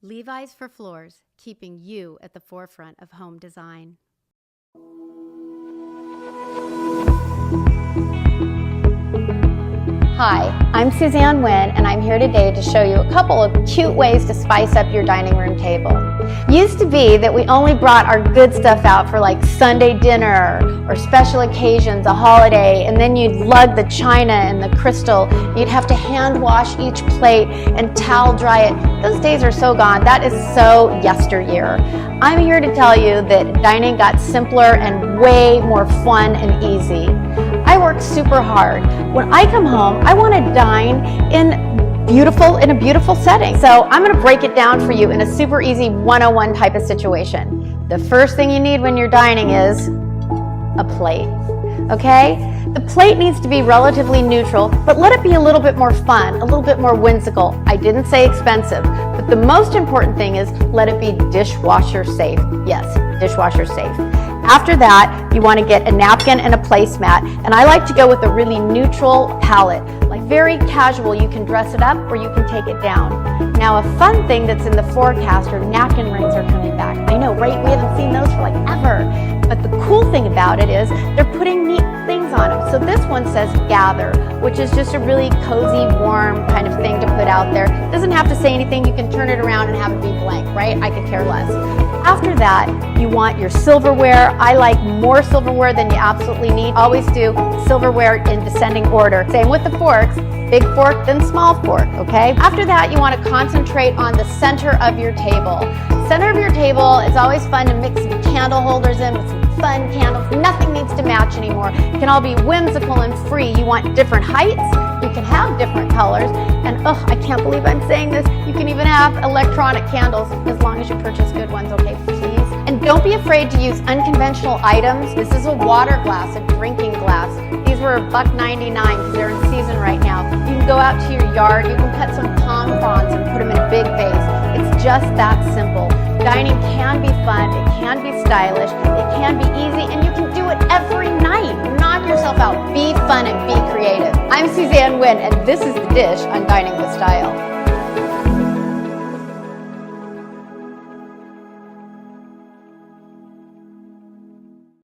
Levi's for Floors, keeping you at the forefront of home design. Hi, I'm Suzanne Winn, and I'm here today to show you a couple of cute ways to spice up your dining room table. Used to be that we only brought our good stuff out for like Sunday dinner or special occasions, a holiday, and then you'd lug the china and the crystal. You'd have to hand wash each plate and towel dry it. Those days are so gone. That is so yesteryear. I'm here to tell you that dining got simpler and way more fun and easy. I work super hard. When I come home, I want to dine in a beautiful setting. So I'm going to break it down for you in a super easy 101 type of situation. The first thing you need when you're dining is a plate. Okay? The plate needs to be relatively neutral, but let it be a little bit more fun, a little bit more whimsical. I didn't say expensive, but the most important thing is let it be dishwasher safe. Yes, dishwasher safe. After that, you want to get a napkin and a placemat, and I like to go with a really neutral palette, like very casual. You can dress it up or you can take it down. Now, a fun thing that's in the forecast are napkin rings are coming back. I know, right? We haven't seen those for like ever. But the cool thing about it is they're putting neat things on them. So this one says gather, which is just a really cozy, warm kind of thing to put out there. It doesn't have to say anything. You can turn it around and have it be blank, right? I could care less. After that, you want your silverware. I like more silverware than you absolutely need. Always do silverware in descending order. Same with the forks. Big fork, then small fork, okay? After that, you want to concentrate on the center of your table. Center of your table, it's always fun to mix some candle holders in with some fun candles. Nothing needs to match anymore. It can all be whimsical and free. You want different heights. You can have different colors. And I can't believe I'm saying this. You can even have electronic candles as long as you purchase good ones, okay, please? And don't be afraid to use unconventional items. This is a water glass, a drinking glass. These were $1.99 because they're in season right now. You can go out to your yard, you can cut some palm fronds and put them in a big vase. It's just that simple. Dining can be fun, it can be stylish, it can be easy, and you can do it every night. Knock yourself out, be fun and be creative. I'm Suzanne Winn, and this is The Dish on Dining with Style.